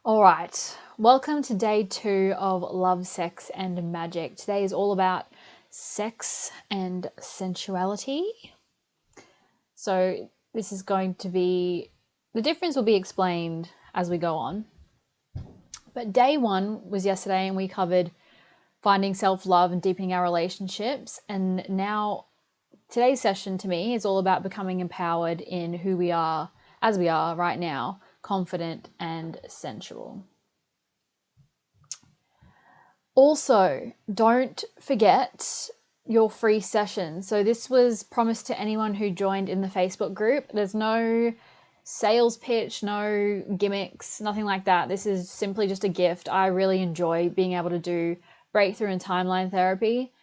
All right, welcome to day 2 of Love, Sex and Magic. Today is all about sex and sensuality. So this is going to be, the difference will be explained as we go on. But day 1 was yesterday and we covered finding self-love and deepening our relationships. And now today's session to me is all about becoming empowered in who we are as we are right now, confident and sensual. Also, don't forget your free session. So this was promised to anyone who joined in the Facebook group. There's no sales pitch, no gimmicks, nothing like that. This is simply just a gift. I really enjoy being able to do breakthrough and timeline therapy.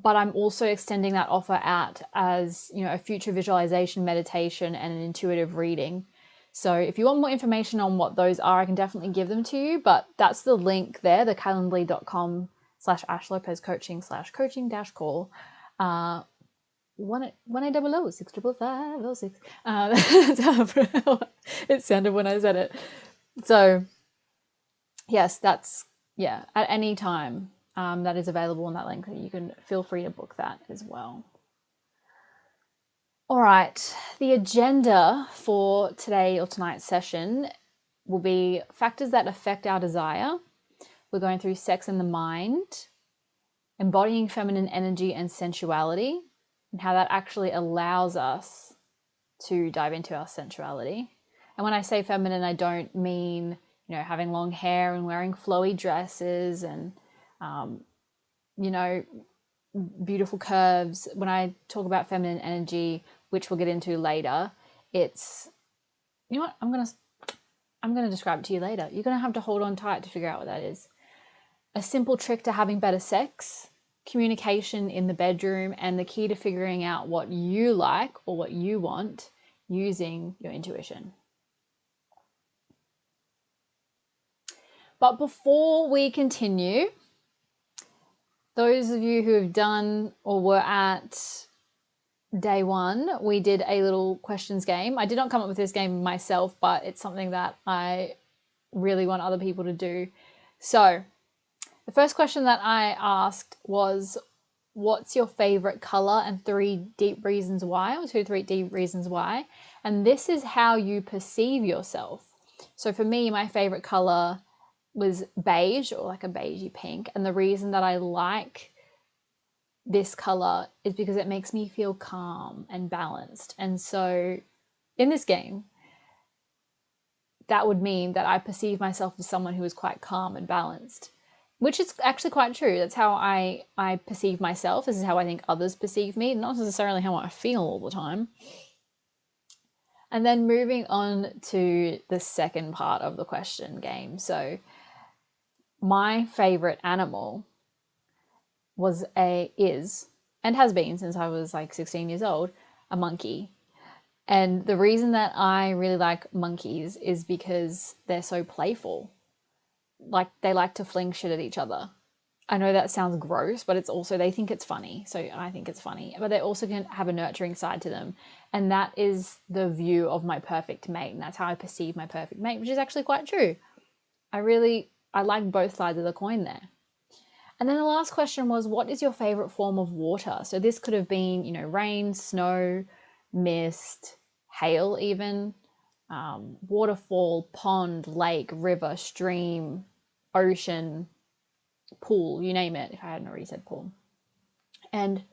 But I'm also extending that offer out as, a future visualization meditation and an intuitive reading. So if you want more information on what those are, I can definitely give them to you, but that's the link there, the calendly.com/ashlopezcoaching/coaching-call, 1-800-655-06. That's how it sounded when I said it. So yes, that's, at any time that is available on that link. You can feel free to book that as well. All right, the agenda for today or tonight's session will be factors that affect our desire. We're going through sex and the mind, embodying feminine energy and sensuality, and how that actually allows us to dive into our sensuality. And when I say feminine, I don't mean, having long hair and wearing flowy dresses and, beautiful curves. When I talk about feminine energy, which we'll get into later, it's, I'm going to describe it to you later. You're going to have to hold on tight to figure out what that is. A simple trick to having better sex, communication in the bedroom, and the key to figuring out what you like or what you want using your intuition. But before we continue, those of you who have done or were at day 1, we did a little questions game. I did not come up with this game myself, but it's something that I really want other people to do. So the first question that I asked was, what's your favorite color and 3 deep reasons why, or 2 to 3 deep reasons why? And this is how you perceive yourself. So for me, my favorite color was beige, or like a beigey pink. And the reason that I like this color is because it makes me feel calm and balanced. And so in this game, that would mean that I perceive myself as someone who is quite calm and balanced, which is actually quite true. That's how I perceive myself. This is how I think others perceive me, not necessarily how I feel all the time. And then moving on to the second part of the question game. So my favorite animal is and has been since I was like 16 years old, a monkey. And the reason that I really like monkeys is because they're so playful. Like, they like to fling shit at each other. I know that sounds gross, but it's also, they think it's funny. So I think it's funny, but they also can have a nurturing side to them. And that is the view of my perfect mate. And that's how I perceive my perfect mate, which is actually quite true. I like both sides of the coin there. And then the last question was, what is your favorite form of water? So this could have been, rain, snow, mist, hail even, waterfall, pond, lake, river, stream, ocean, pool, you name it, if I hadn't already said pool. And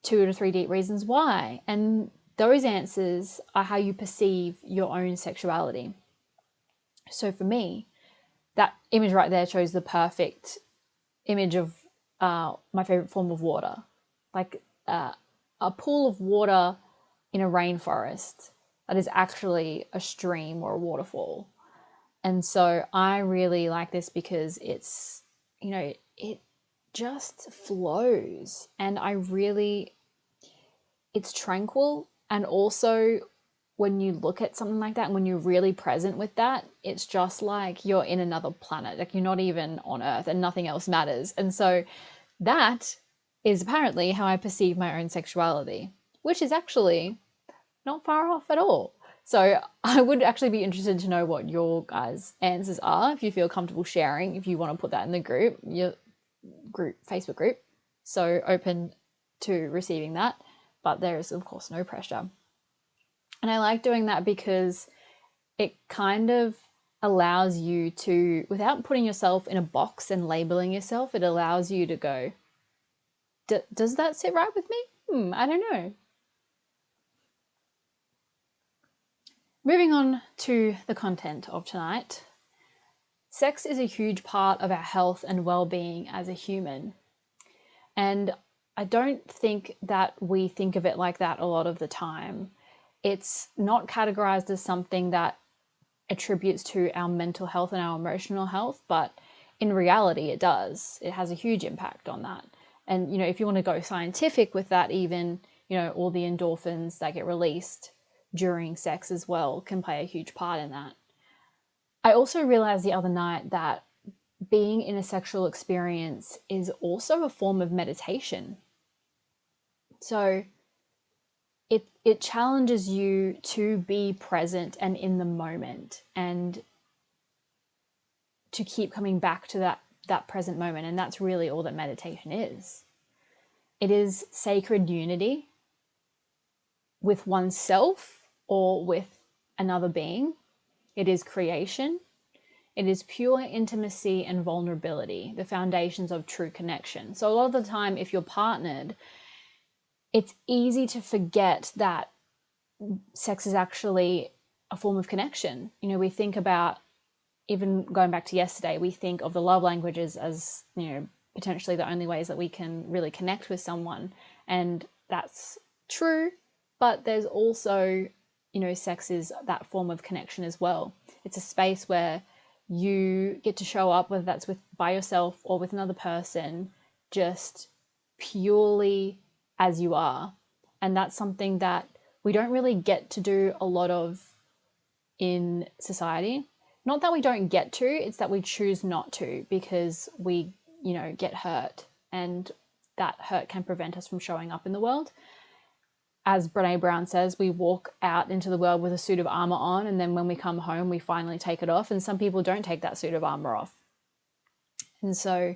2 to 3 deep reasons why. And those answers are how you perceive your own sexuality. So for me, that image right there shows the perfect image of my favorite form of water, like a pool of water in a rainforest that is actually a stream or a waterfall. And so I really like this because it's, it just flows, and it's tranquil. And also, when you look at something like that and when you're really present with that, it's just like you're in another planet. Like, you're not even on Earth and nothing else matters. And so that is apparently how I perceive my own sexuality, which is actually not far off at all. So I would actually be interested to know what your guys' answers are, if you feel comfortable sharing, if you want to put that in the group, your group, Facebook group. So open to receiving that, but there is of course no pressure. And I like doing that because it kind of allows you to, without putting yourself in a box and labeling yourself, it allows you to go, does that sit right with me? I don't know. Moving on to the content of tonight. Sex is a huge part of our health and well-being as a human. And I don't think that we think of it like that a lot of the time. It's not categorized as something that attributes to our mental health and our emotional health, but in reality it does. It has a huge impact on that. And, you know, if you want to go scientific with that, even, you know, all the endorphins that get released during sex as well can play a huge part in that. I also realized the other night that being in a sexual experience is also a form of meditation. So it challenges you to be present and in the moment, and to keep coming back to that present moment. And that's really all that meditation is. It is sacred unity with oneself or with another being. It is creation. It is pure intimacy and vulnerability, the foundations of true connection. So a lot of the time, if you're partnered, it's easy to forget that sex is actually a form of connection. You know, we think about, even going back to yesterday, we think of the love languages as, you know, potentially the only ways that we can really connect with someone. And that's true, but there's also, you know, sex is that form of connection as well. It's a space where you get to show up, whether that's by yourself or with another person, just purely as you are. And that's something that we don't really get to do a lot of in society. Not that we don't get to, it's that we choose not to, because we, you know, get hurt, and that hurt can prevent us from showing up in the world. As Brene Brown says, we walk out into the world with a suit of armor on, and then when we come home, we finally take it off. And some people don't take that suit of armor off. And so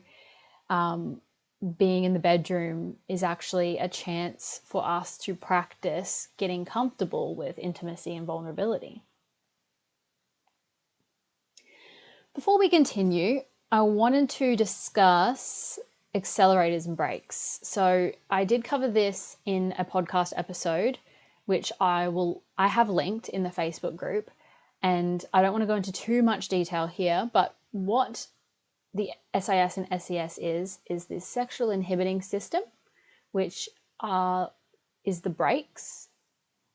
being in the bedroom is actually a chance for us to practice getting comfortable with intimacy and vulnerability. Before we continue, I wanted to discuss accelerators and brakes. So I did cover this in a podcast episode, which I have linked in the Facebook group. And I don't want to go into too much detail here, but what the SIS and SES is this sexual inhibiting system, which is the brakes,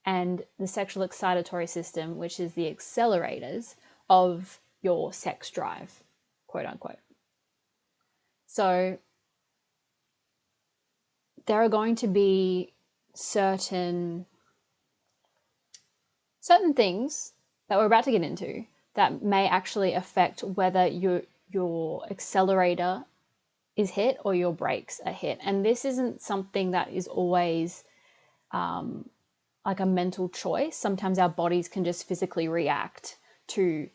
and the sexual excitatory system, which is the accelerators of your sex drive, quote unquote. So there are going to be certain things that we're about to get into that may actually affect whether your accelerator is hit or your brakes are hit. And this isn't something that is always like a mental choice. Sometimes our bodies can just physically react to,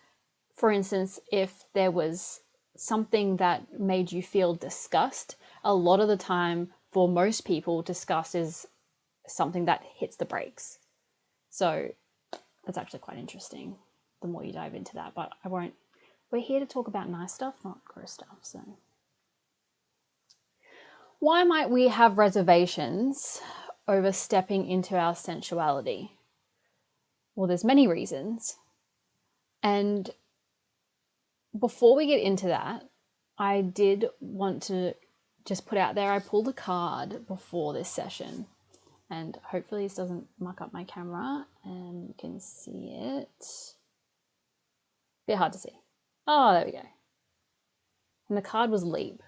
for instance, if there was something that made you feel disgust, a lot of the time for most people, disgust is something that hits the brakes. So that's actually quite interesting the more you dive into that, but we're here to talk about nice stuff, not gross stuff. So why might we have reservations over stepping into our sensuality? Well, there's many reasons. And before we get into that, I did want to just put out there, I pulled a card before this session, and hopefully this doesn't muck up my camera and you can see it. Bit hard to see. Oh, there we go. And the card was Leap.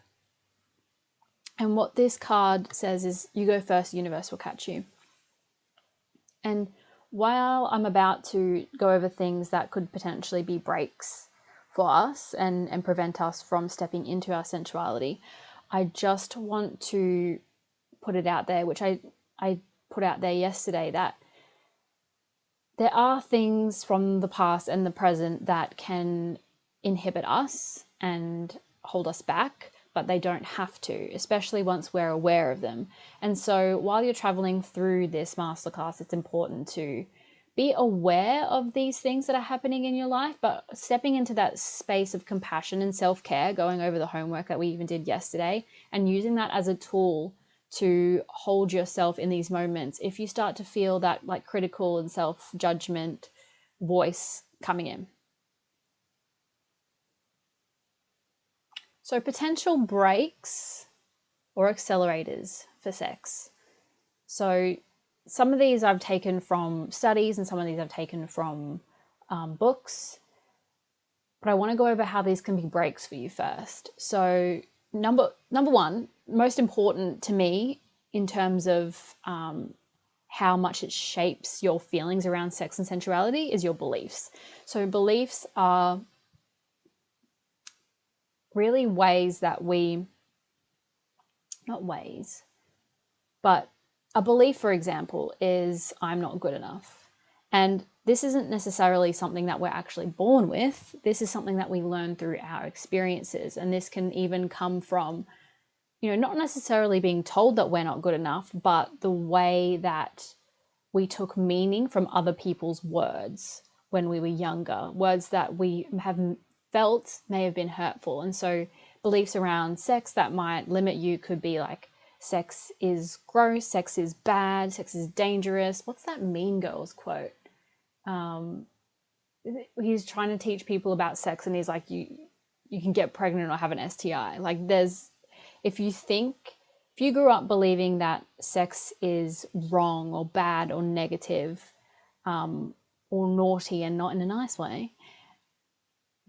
And what this card says is, you go first, the universe will catch you. And while I'm about to go over things that could potentially be breaks for us and prevent us from stepping into our sensuality, I just want to put it out there, which I put out there yesterday, that there are things from the past and the present that can inhibit us and hold us back, but they don't have to, especially once we're aware of them. And so while you're traveling through this masterclass, it's important to be aware of these things that are happening in your life, but stepping into that space of compassion and self-care, going over the homework that we even did yesterday, and using that as a tool to hold yourself in these moments if you start to feel that like critical and self-judgment voice coming in. So potential breaks or accelerators for sex. So some of these I've taken from studies and some of these I've taken from books, but I want to go over how these can be breaks for you first. So number one, most important to me in terms of how much it shapes your feelings around sex and sensuality is your beliefs. So beliefs are really ways that not ways, but a belief, for example, is I'm not good enough. And this isn't necessarily something that we're actually born with. This is something that we learn through our experiences. And this can even come from, not necessarily being told that we're not good enough, but the way that we took meaning from other people's words when we were younger, words that we have felt may have been hurtful. And so beliefs around sex that might limit you could be like, sex is gross, sex is bad, sex is dangerous. What's that Mean Girls quote? He's trying to teach people about sex and he's like, you can get pregnant or have an STI. Like if you grew up believing that sex is wrong or bad or negative or naughty and not in a nice way,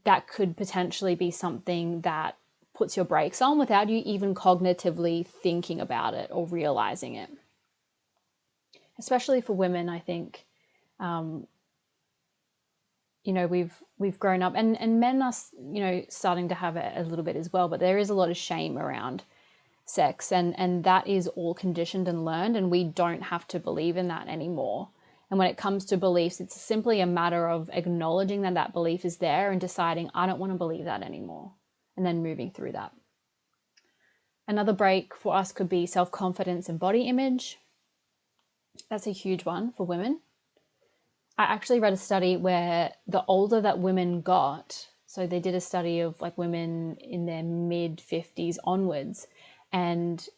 that could potentially be something that puts your brakes on without you even cognitively thinking about it or realizing it. Especially for women, I think, we've grown up and men are, starting to have it a little bit as well, but there is a lot of shame around sex and that is all conditioned and learned, and we don't have to believe in that anymore. And when it comes to beliefs, it's simply a matter of acknowledging that that belief is there and deciding, I don't want to believe that anymore, and then moving through that. Another break for us could be self-confidence and body image. That's a huge one for women. I actually read a study where the older that women got, so they did a study of like women in their mid-50s onwards, and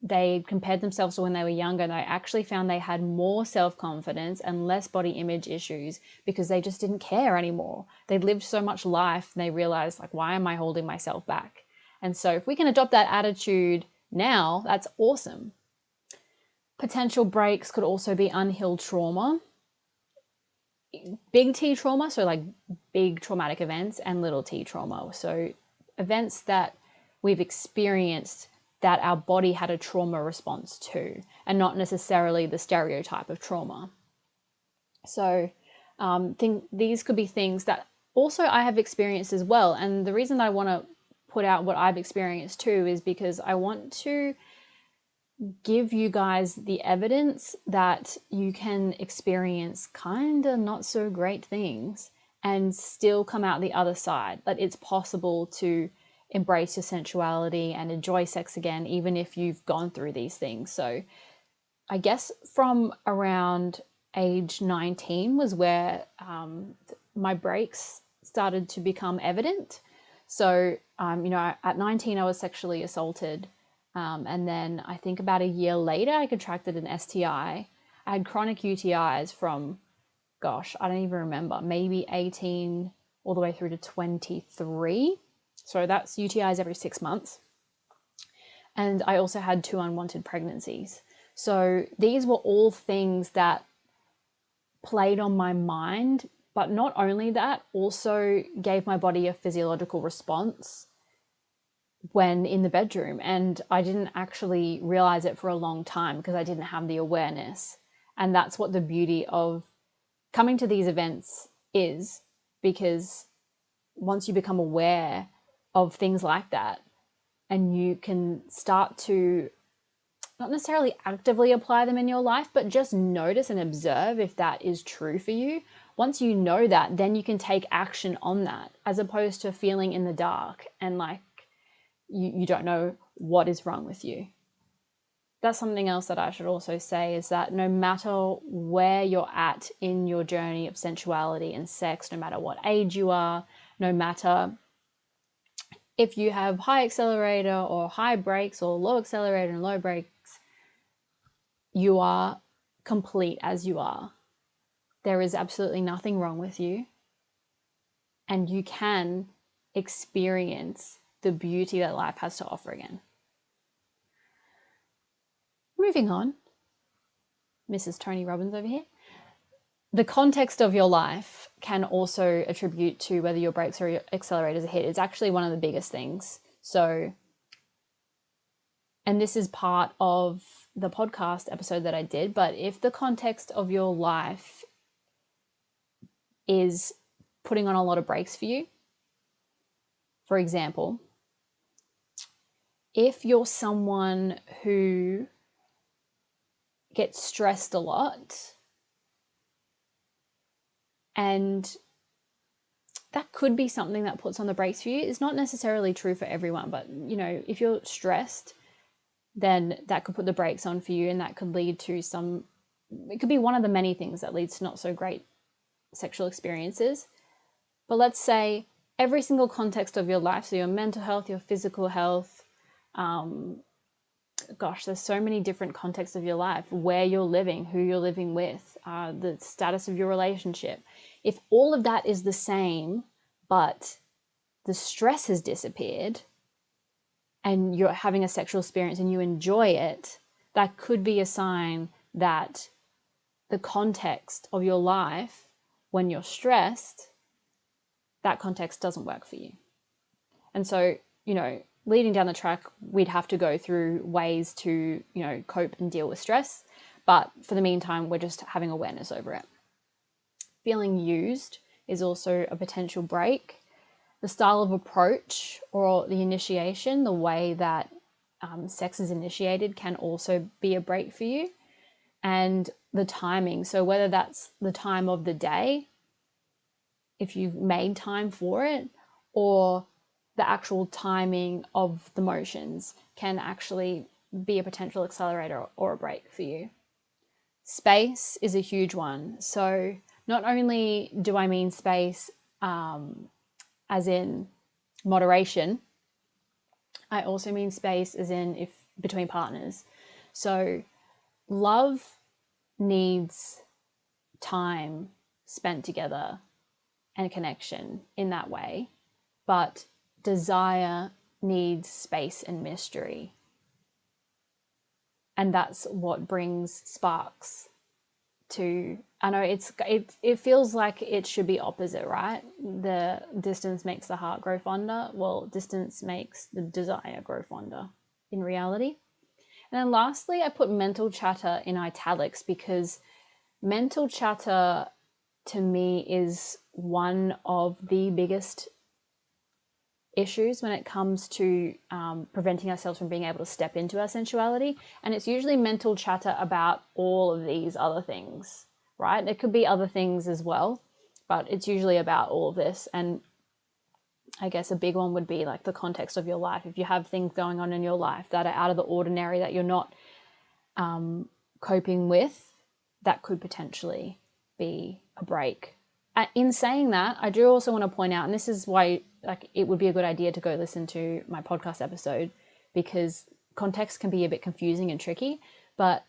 they compared themselves to when they were younger, and I actually found they had more self-confidence and less body image issues because they just didn't care anymore. They'd lived so much life and they realized, like, why am I holding myself back? And so if we can adopt that attitude now, that's awesome. Potential breaks could also be unhealed trauma. Big T trauma, so like big traumatic events, and little t trauma. So events that we've experienced that our body had a trauma response to, and not necessarily the stereotype of trauma. So these could be things that also I have experienced as well. And the reason I want to put out what I've experienced too is because I want to give you guys the evidence that you can experience kind of not so great things and still come out the other side. That it's possible to embrace your sensuality and enjoy sex again, even if you've gone through these things. So I guess from around age 19 was where my breaks started to become evident. So, at 19, I was sexually assaulted. And then I think about a year later, I contracted an STI. I had chronic UTIs from, I don't even remember, maybe 18 all the way through to 23. So that's UTIs every 6 months. And I also had 2 unwanted pregnancies. So these were all things that played on my mind, but not only that, also gave my body a physiological response when in the bedroom. And I didn't actually realize it for a long time because I didn't have the awareness. And that's what the beauty of coming to these events is, because once you become aware of things like that and you can start to not necessarily actively apply them in your life, but just notice and observe if that is true for you. Once you know that, then you can take action on that, as opposed to feeling in the dark and like you don't know what is wrong with you. That's something else that I should also say, is that no matter where you're at in your journey of sensuality and sex, no matter what age you are, no matter if you have high accelerator or high brakes or low accelerator and low brakes, you are complete as you are. There is absolutely nothing wrong with you, and you can experience the beauty that life has to offer again. Moving on, Mrs. Tony Robbins over here. The context of your life can also attribute to whether your brakes or your accelerators are hit. It's actually one of the biggest things. So, and this is part of the podcast episode that I did, but if the context of your life is putting on a lot of brakes for you, for example, if you're someone who gets stressed a lot, and that could be something that puts on the brakes for you. It's not necessarily true for everyone, but you know, if you're stressed, then that could put the brakes on for you, and that could lead to some, it could be one of the many things that leads to not so great sexual experiences. But let's say every single context of your life, so your mental health, your physical health, there's so many different contexts of your life, where you're living, who you're living with, the status of your relationship. If all of that is the same, but the stress has disappeared and you're having a sexual experience and you enjoy it, that could be a sign that the context of your life, when you're stressed, that context doesn't work for you. And so, you know, leading down the track, we'd have to go through ways to, you know, cope and deal with stress. But for the meantime, we're just having awareness over it. Feeling used is also a potential break. The style of approach or the initiation, the way that sex is initiated, can also be a break for you. And the timing, so whether that's the time of the day, if you've made time for it, or the actual timing of the motions, can actually be a potential accelerator or a break for you. Space is a huge one. So not only do I mean space as in moderation, I also mean space as in if between partners. So love needs time spent together and connection in that way, but desire needs space and mystery. And that's what brings sparks to, I know it feels like it should be opposite, right? The distance makes the heart grow fonder. Well, distance makes the desire grow fonder in reality. And then lastly, I put mental chatter in italics, because mental chatter to me is one of the biggest issues when it comes to preventing ourselves from being able to step into our sensuality. And it's usually mental chatter about all of these other things, right? It could be other things as well, but it's usually about all of this. And I guess a big one would be like the context of your life. If you have things going on in your life that are out of the ordinary, that you're not coping with, that could potentially be a break. In saying that, I do also want to point out, and this is why like it would be a good idea to go listen to my podcast episode, because context can be a bit confusing and tricky. But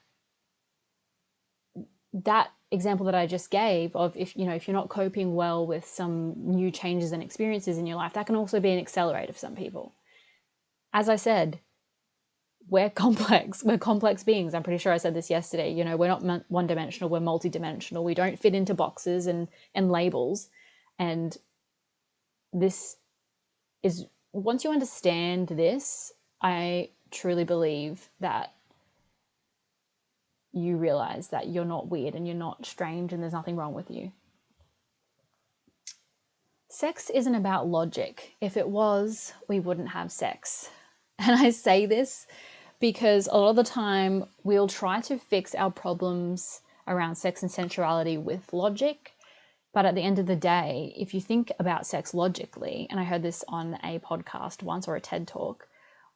that example that I just gave of, if you're not coping well with some new changes and experiences in your life, that can also be an accelerator for some people. As I said, we're complex beings. I'm pretty sure I said this yesterday. You know, we're not one-dimensional, we're multi-dimensional. We don't fit into boxes and labels. And this is, once you understand this, I truly believe that you realize that you're not weird and you're not strange and there's nothing wrong with you. Sex isn't about logic. If it was, we wouldn't have sex. And I say this because a lot of the time we'll try to fix our problems around sex and sensuality with logic. But at the end of the day, if you think about sex logically, and I heard this on a podcast once or a TED talk,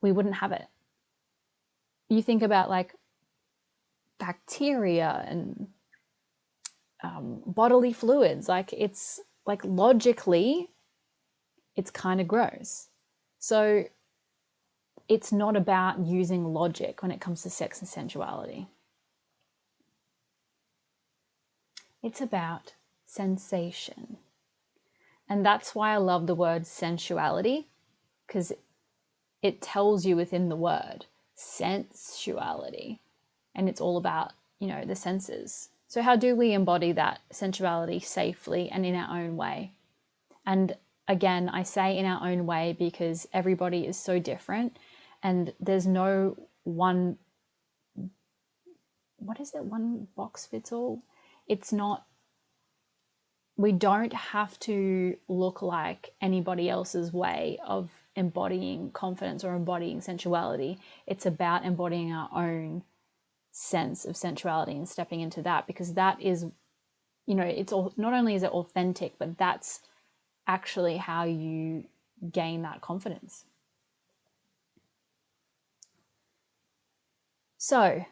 we wouldn't have it. You think about like bacteria and bodily fluids, like it's like logically, it's kind of gross. So it's not about using logic when it comes to sex and sensuality. It's about sensation. And that's why I love the word sensuality, because it tells you within the word sensuality. And it's all about, the senses. So how do we embody that sensuality safely and in our own way? And again, I say in our own way because everybody is so different and there's no one box fits all. It's not, we don't have to look like anybody else's way of embodying confidence or embodying sensuality. It's about embodying our own sense of sensuality and stepping into that, because that is, it's all, not only is it authentic, but that's actually how you gain that confidence. So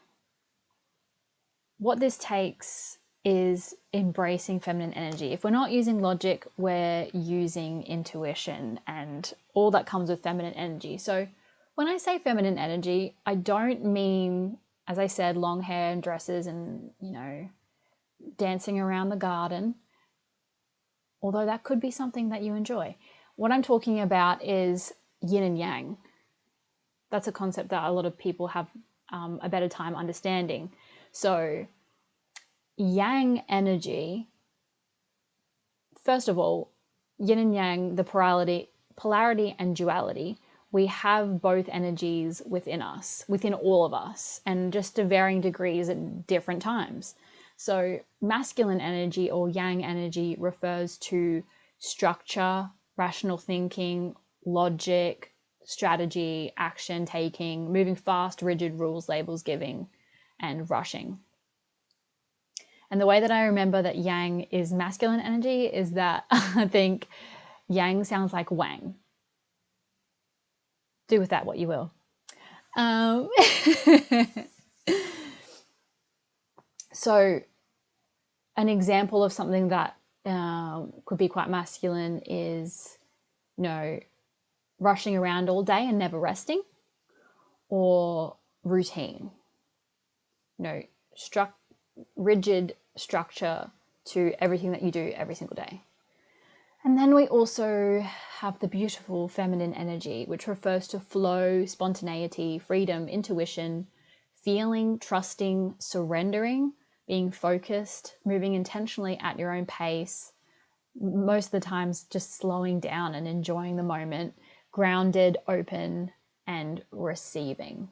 what this takes is embracing feminine energy. If we're not using logic, we're using intuition and all that comes with feminine energy. So when I say feminine energy, I don't mean, as I said, long hair and dresses and, dancing around the garden, although that could be something that you enjoy. What I'm talking about is yin and yang. That's a concept that a lot of people have a better time understanding. So yang energy, first of all, yin and yang, the polarity and duality, we have both energies within us, within all of us, and just to varying degrees at different times. So masculine energy or yang energy refers to structure, rational thinking, logic, strategy, action taking, moving fast, rigid, rules, labels giving, and rushing. And the way that I remember that yang is masculine energy is that I think yang sounds like wang. Do with that what you will. So an example of something that could be quite masculine is, rushing around all day and never resting, or routine, rigid structure to everything that you do every single day. And then we also have the beautiful feminine energy, which refers to flow, spontaneity, freedom, intuition, feeling, trusting, surrendering, being focused, moving intentionally at your own pace, most of the times just slowing down and enjoying the moment, grounded, open, and receiving.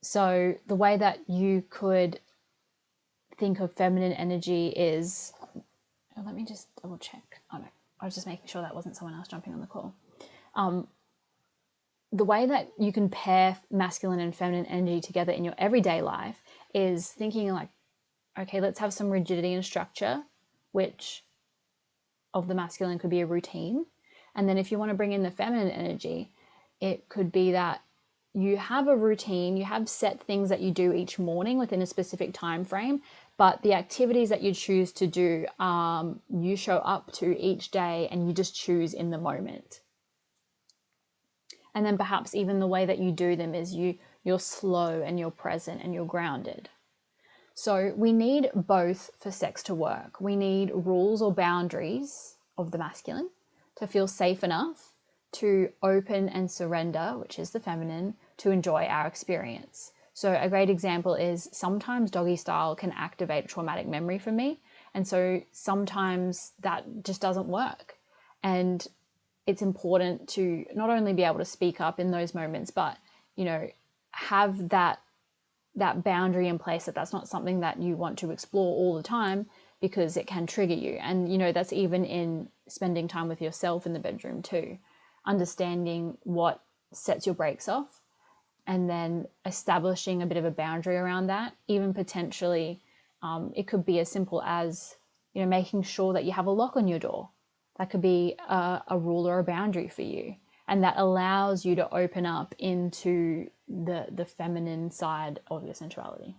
So the way that you could think of feminine energy is, let me just double check. Oh no, I was just making sure that wasn't someone else jumping on the call. The way that you can pair masculine and feminine energy together in your everyday life is thinking like, okay, let's have some rigidity and structure, which of the masculine could be a routine. And then if you want to bring in the feminine energy, it could be that you have a routine, you have set things that you do each morning within a specific time frame, but the activities that you choose to do, you show up to each day and you just choose in the moment. And then perhaps even the way that you do them is you're slow and you're present and you're grounded. So we need both for sex to work. We need rules or boundaries of the masculine to feel safe enough to open and surrender, which is the feminine, to enjoy our experience. So a great example is sometimes doggy style can activate a traumatic memory for me. And so sometimes that just doesn't work. And it's important to not only be able to speak up in those moments, but, have that boundary in place, that that's not something that you want to explore all the time because it can trigger you. And, that's even in spending time with yourself in the bedroom too. Understanding what sets your brakes off, and then establishing a bit of a boundary around that. Even potentially, it could be as simple as, you know, making sure that you have a lock on your door. That could be a rule or a boundary for you, and that allows you to open up into the feminine side of your sensuality.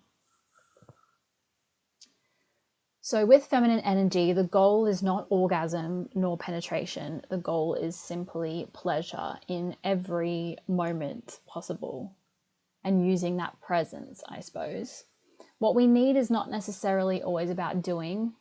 So with feminine energy, the goal is not orgasm nor penetration. The goal is simply pleasure in every moment possible, and using that presence, I suppose. What we need is not necessarily always about doing.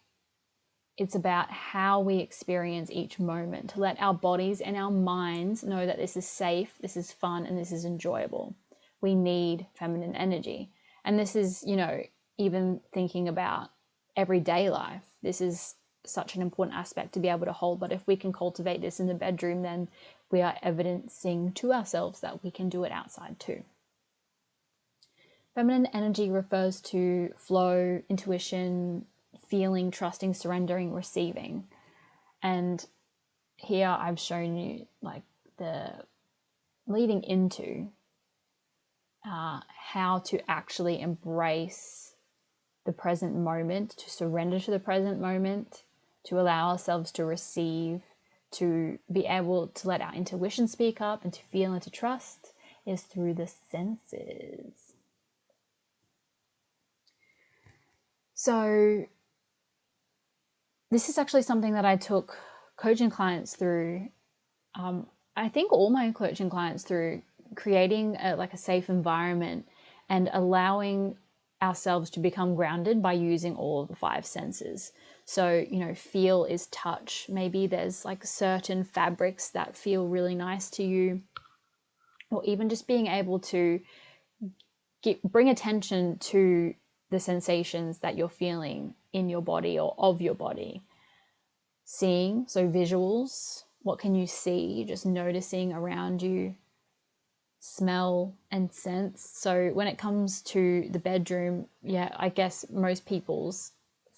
It's about how we experience each moment, to let our bodies and our minds know that this is safe, this is fun, and this is enjoyable. We need feminine energy. And this is, you know, even thinking about everyday life. This is such an important aspect to be able to hold. But if we can cultivate this in the bedroom, then we are evidencing to ourselves that we can do it outside too. Feminine energy refers to flow, intuition, feeling, trusting, surrendering, receiving. And here I've shown you like the leading into how to actually embrace the present moment, to surrender to the present moment, to allow ourselves to receive, to be able to let our intuition speak up and to feel and to trust, is through the senses. So this is actually something that I took coaching clients through. I think all my coaching clients through, creating a safe environment and allowing ourselves to become grounded by using all of the five senses. So, you know, feel is touch. Maybe there's like certain fabrics that feel really nice to you, or even just being able to bring attention to the sensations that you're feeling in your body or of your body. Seeing, so visuals, what can you see? Just noticing around you. Smell and sense. So when it comes to the bedroom, yeah, I guess most people's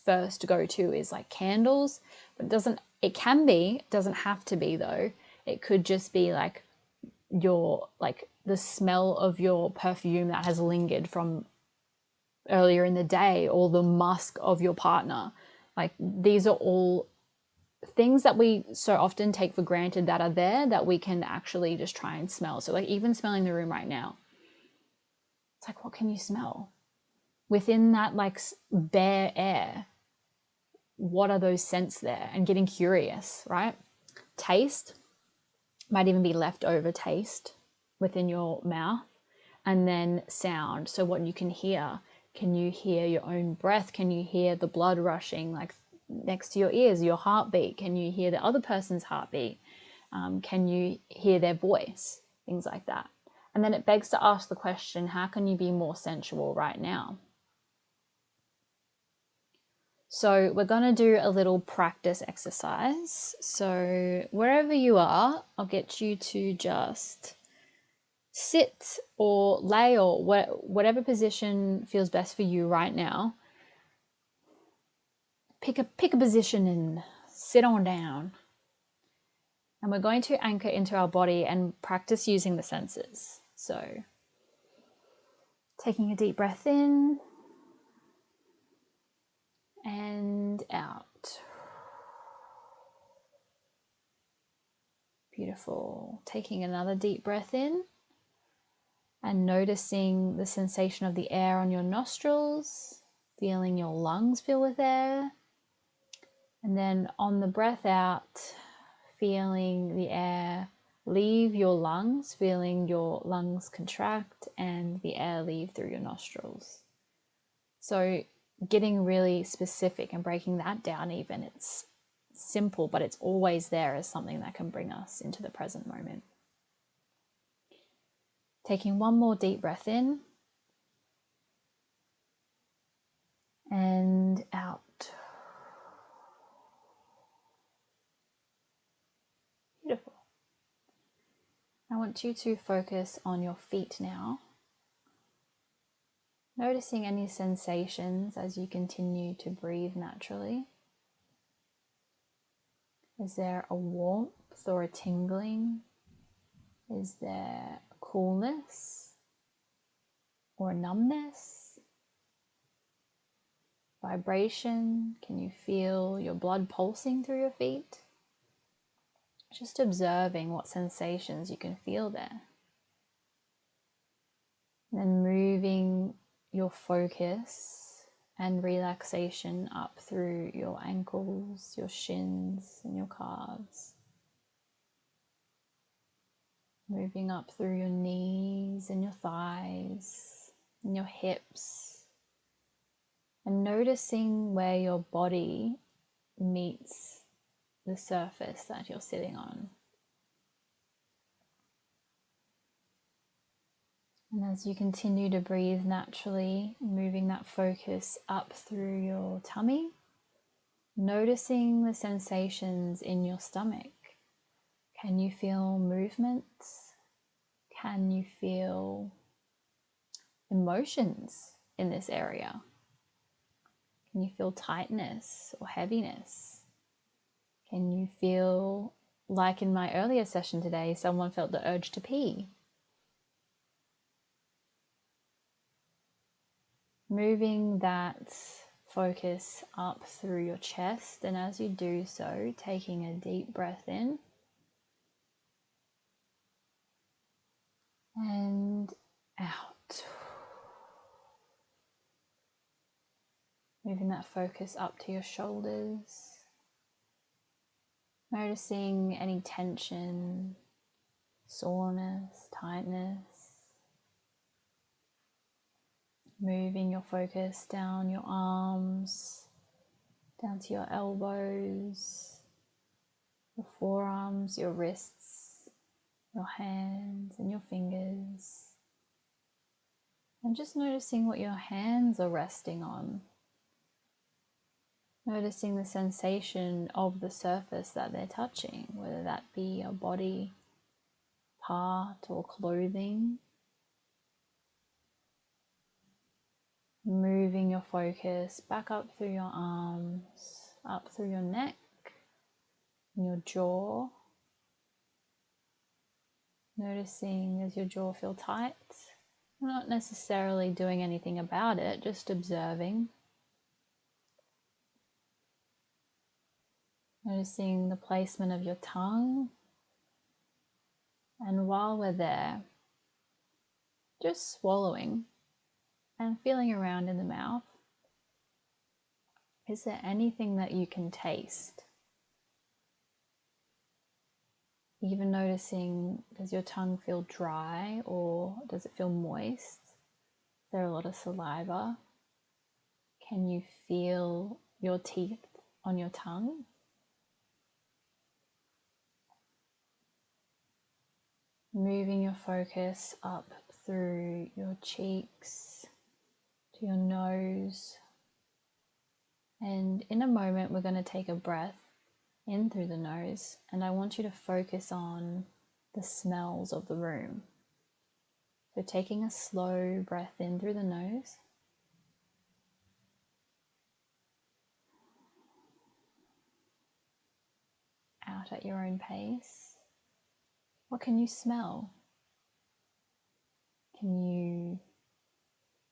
first go-to is like candles, but it can be, doesn't have to be though. It could just be like the smell of your perfume that has lingered from earlier in the day, or the musk of your partner. Like these are all things that we so often take for granted that are there, that we can actually just try and smell. So like even smelling the room right now, it's like, what can you smell within that like bare air? What are those scents there? And getting curious, right? Taste might even be leftover taste within your mouth. And then sound, so what you can hear. Can you hear your own breath? Can you hear the blood rushing like next to your ears, your heartbeat? Can you hear the other person's heartbeat? Can you hear their voice? Things like that. And then it begs to ask the question, how can you be more sensual right now? So we're going to do a little practice exercise. So wherever you are, I'll get you to just sit or lay, or whatever position feels best for you right now. Pick a position and sit on down. And we're going to anchor into our body and practice using the senses. So taking a deep breath in and out. Beautiful. Taking another deep breath in and noticing the sensation of the air on your nostrils, feeling your lungs fill with air. And then on the breath out, feeling the air leave your lungs, feeling your lungs contract and the air leave through your nostrils. So getting really specific and breaking that down even, it's simple, but it's always there as something that can bring us into the present moment. Taking one more deep breath in and out. Beautiful. I want you to focus on your feet now. Noticing any sensations as you continue to breathe naturally. Is there a warmth or a tingling Is there coolness or numbness? Vibration? Can you feel your blood pulsing through your feet? Just observing what sensations you can feel there. Then moving your focus and relaxation up through your ankles, your shins, and your calves. Moving up through your knees and your thighs and your hips. And noticing where your body meets the surface that you're sitting on. And as you continue to breathe naturally, moving that focus up through your tummy, noticing the sensations in your stomach. Can you feel movement? Can you feel emotions in this area? Can you feel tightness or heaviness? Can you feel, like in my earlier session today, someone felt the urge to pee? Moving that focus up through your chest, and as you do so, taking a deep breath in and out. Moving that focus up to your shoulders, noticing any tension, soreness, tightness. Moving your focus down your arms, down to your elbows, your forearms, your wrists, your hands and your fingers. And just noticing what your hands are resting on. Noticing the sensation of the surface that they're touching, whether that be a body part or clothing. Moving your focus back up through your arms, up through your neck, and your jaw. Noticing, does your jaw feel tight? Not necessarily doing anything about it, just observing. Noticing the placement of your tongue. And while we're there, just swallowing and feeling around in the mouth. Is there anything that you can taste? Even noticing, does your tongue feel dry or does it feel moist? Is there a lot of saliva? Can you feel your teeth on your tongue? Moving your focus up through your cheeks to your nose. And in a moment, we're going to take a breath in through the nose, and I want you to focus on the smells of the room. So taking a slow breath in through the nose. Out at your own pace. What can you smell? Can you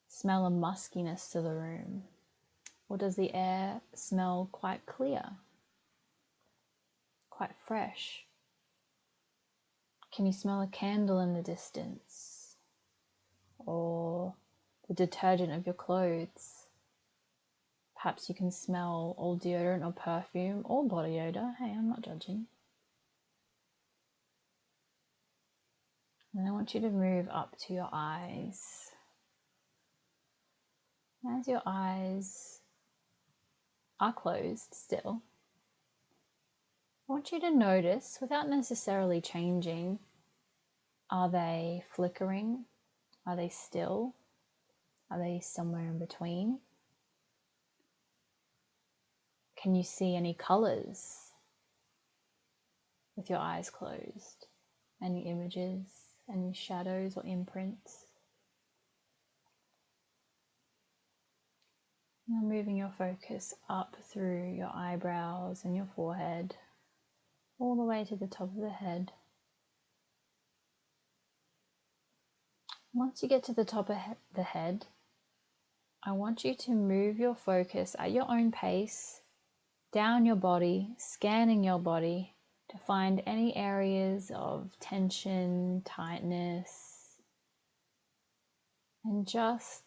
smell a muskiness to the room? Or does the air smell quite clear? Quite fresh? Can you smell a candle in the distance? Or the detergent of your clothes? Perhaps you can smell old deodorant or perfume or body odor. Hey, I'm not judging. And I want you to move up to your eyes. As your eyes are closed still, I want you to notice, without necessarily changing, are they flickering? Are they still? Are they somewhere in between? Can you see any colors with your eyes closed? Any images, any shadows or imprints? Now moving your focus up through your eyebrows and your forehead, all the way to the top of the head. Once you get to the top of the head, I want you to move your focus at your own pace down your body, scanning your body to find any areas of tension, tightness, and just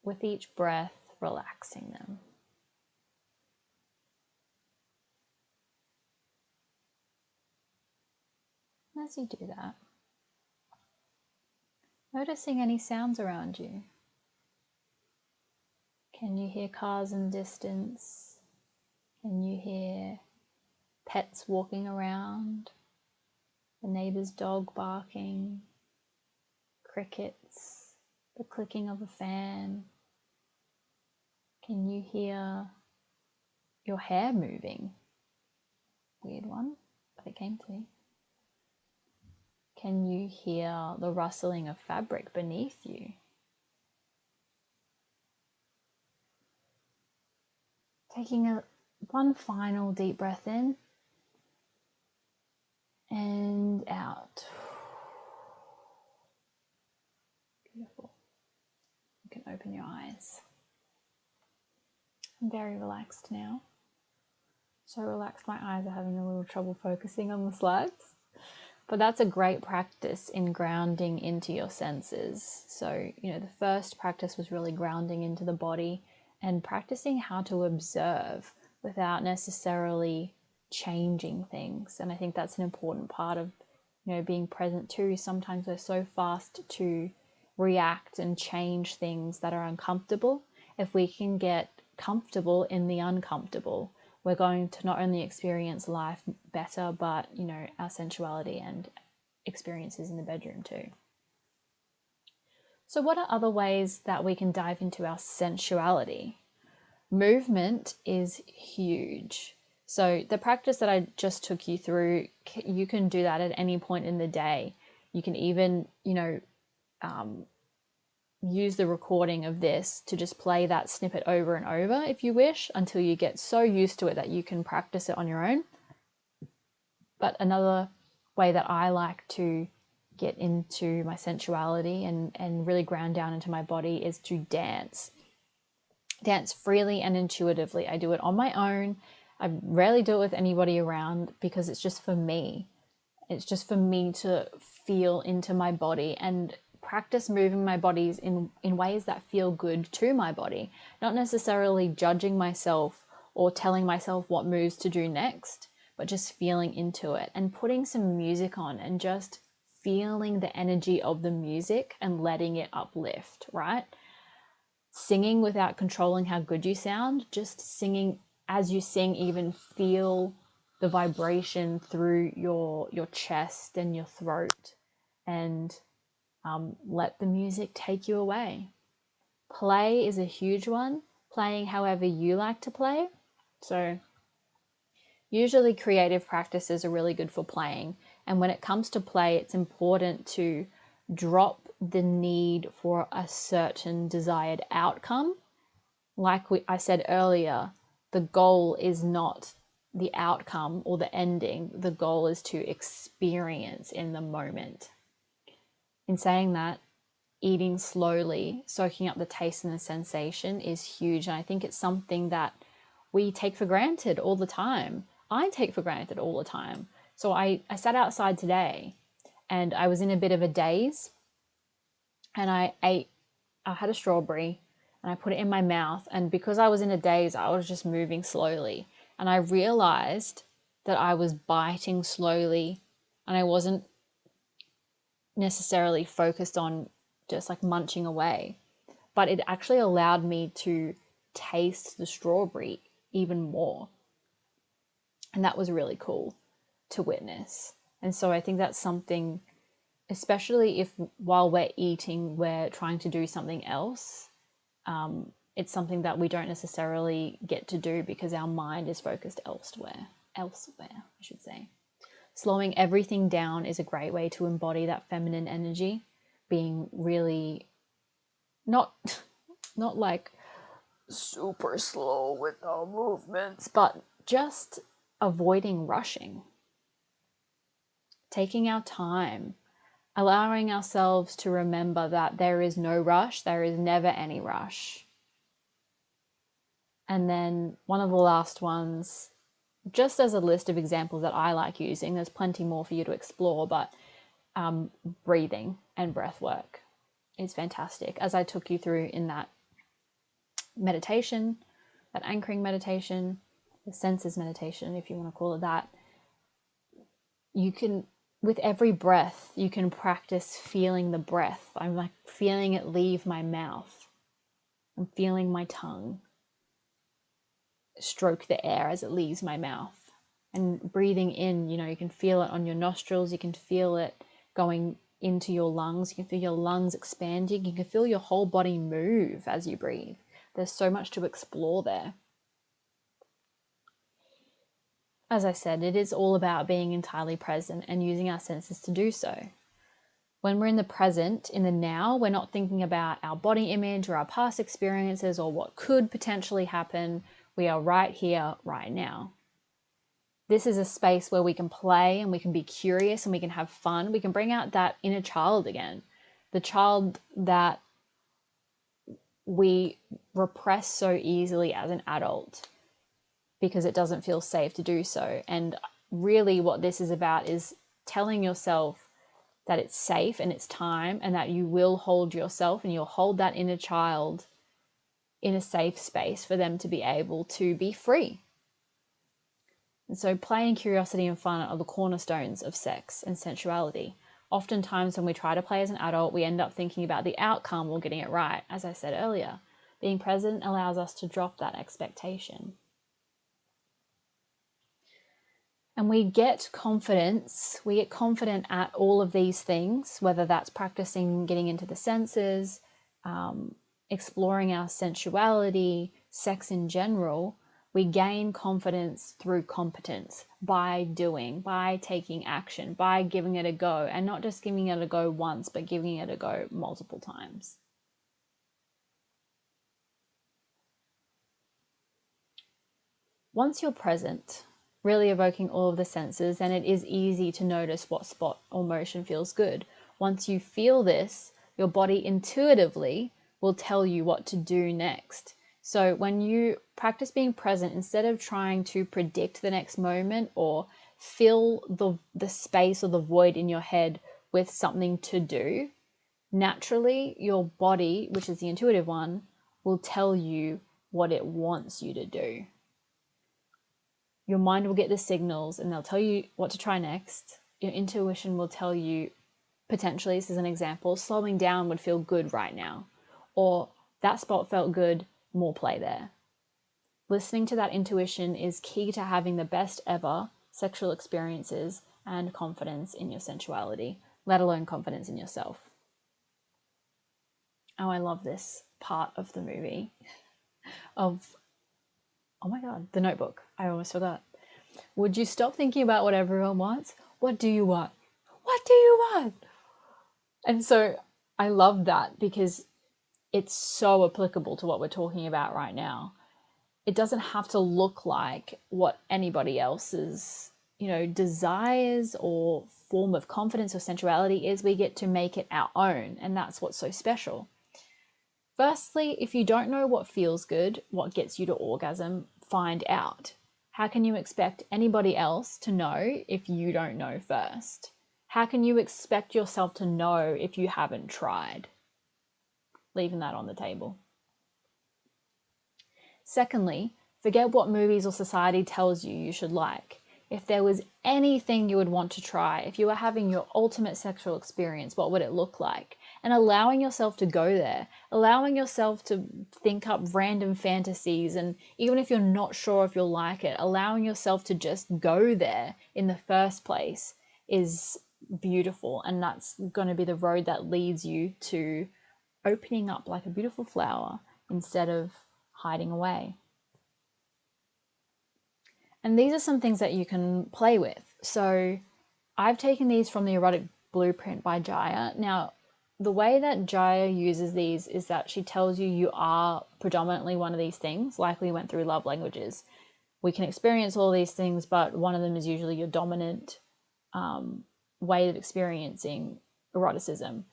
with each breath, relaxing them. As you do that, noticing any sounds around you. Can you hear cars in the distance? Can you hear pets walking around? The neighbor's dog barking? Crickets? The clicking of a fan? Can you hear your hair moving? Weird one, but it came to me. Can you hear the rustling of fabric beneath you? Taking one final deep breath in and out. Beautiful. You can open your eyes. I'm very relaxed now. So relaxed my eyes are having a little trouble focusing on the slides. But that's a great practice in grounding into your senses. So, the first practice was really grounding into the body and practicing how to observe without necessarily changing things. And I think that's an important part of, being present too. Sometimes we're so fast to react and change things that are uncomfortable. If we can get comfortable in the uncomfortable, we're going to not only experience life better, but, our sensuality and experiences in the bedroom too. So what are other ways that we can dive into our sensuality? Movement is huge. So the practice that I just took you through, you can do that at any point in the day. You can even, use the recording of this to just play that snippet over and over if you wish, until you get so used to it that you can practice it on your own. But another way that I like to get into my sensuality and really ground down into my body is to dance. Dance freely and intuitively. I do it on my own. I rarely do it with anybody around because it's just for me. It's just for me to feel into my body and practice moving my bodies in ways that feel good to my body, not necessarily judging myself or telling myself what moves to do next, but just feeling into it and putting some music on and just feeling the energy of the music and letting it uplift, right? Singing without controlling how good you sound, just singing as you sing, even feel the vibration through your chest and your throat, and let the music take you away. Play is a huge one, playing however you like to play. So usually creative practices are really good for playing. And when it comes to play, it's important to drop the need for a certain desired outcome. Like I said earlier, the goal is not the outcome or the ending. The goal is to experience in the moment. In saying that, eating slowly, soaking up the taste and the sensation is huge. And I think it's something that we take for granted all the time. I take for granted all the time. So I sat outside today and I was in a bit of a daze, and I had a strawberry and I put it in my mouth. And because I was in a daze, I was just moving slowly. And I realized that I was biting slowly and I wasn't necessarily focused on just like munching away, but it actually allowed me to taste the strawberry even more. And that was really cool to witness. And so I think that's something, especially if while we're eating, we're trying to do something else. It's something that we don't necessarily get to do because our mind is focused elsewhere, I should say. Slowing everything down is a great way to embody that feminine energy, being really not like super slow with no movements, but just avoiding rushing. Taking our time, allowing ourselves to remember that there is no rush, there is never any rush. And then one of the last ones, just as a list of examples that I like using, there's plenty more for you to explore, but breathing and breath work is fantastic. As I took you through in that meditation, that anchoring meditation, the senses meditation, if you want to call it that, you can, with every breath, you can practice feeling the breath. I'm like feeling it leave my mouth. I'm feeling my tongue stroke the air as it leaves my mouth. And breathing in, you can feel it on your nostrils. You can feel it going into your lungs. You can feel your lungs expanding. You can feel your whole body move as you breathe. There's so much to explore there. As I said, it is all about being entirely present and using our senses to do so. When we're in the present, in the now, we're not thinking about our body image or our past experiences or what could potentially happen. We are right here, right now. This is a space where we can play and we can be curious and we can have fun. We can bring out that inner child again, the child that we repress so easily as an adult because it doesn't feel safe to do so. And really what this is about is telling yourself that it's safe and it's time, and that you will hold yourself and you'll hold that inner child in a safe space for them to be able to be free. And so play and curiosity and fun are the cornerstones of sex and sensuality. Oftentimes when we try to play as an adult, we end up thinking about the outcome or getting it right. As I said earlier, being present allows us to drop that expectation. And we get confidence. We get confident at all of these things, whether that's practicing getting into the senses, exploring our sensuality, sex in general. We gain confidence through competence, by doing, by taking action, by giving it a go, and not just giving it a go once, but giving it a go multiple times. Once you're present, really evoking all of the senses, then it is easy to notice what spot or motion feels good. Once you feel this, your body intuitively will tell you what to do next. So when you practice being present, instead of trying to predict the next moment or fill the space or the void in your head with something to do, naturally your body, which is the intuitive one, will tell you what it wants you to do. Your mind will get the signals and they'll tell you what to try next. Your intuition will tell you, potentially, this is an example, slowing down would feel good right now. Or that spot felt good, more play there. Listening to that intuition is key to having the best ever sexual experiences and confidence in your sensuality, let alone confidence in yourself. Oh, I love this part of the movie of, oh my God, The Notebook. I almost forgot. Would you stop thinking about what everyone wants? What do you want? What do you want? And so I love that because it's so applicable to what we're talking about right now. It doesn't have to look like what anybody else's, desires or form of confidence or sensuality is. We get to make it our own, and that's what's so special. Firstly, if you don't know what feels good, what gets you to orgasm, find out. How can you expect anybody else to know if you don't know first? How can you expect yourself to know if you haven't tried? Leaving that on the table. Secondly, forget what movies or society tells you should like. If there was anything you would want to try, if you were having your ultimate sexual experience, what would it look like? And allowing yourself to go there, allowing yourself to think up random fantasies, and even if you're not sure if you'll like it, allowing yourself to just go there in the first place is beautiful. And that's going to be the road that leads you to opening up like a beautiful flower instead of hiding away. And these are some things that you can play with. So I've taken these from the Erotic Blueprint by Jaya. Now, the way that Jaya uses these is that she tells you you are predominantly one of these things, like we went through love languages. We can experience all these things, but one of them is usually your dominant way of experiencing eroticism.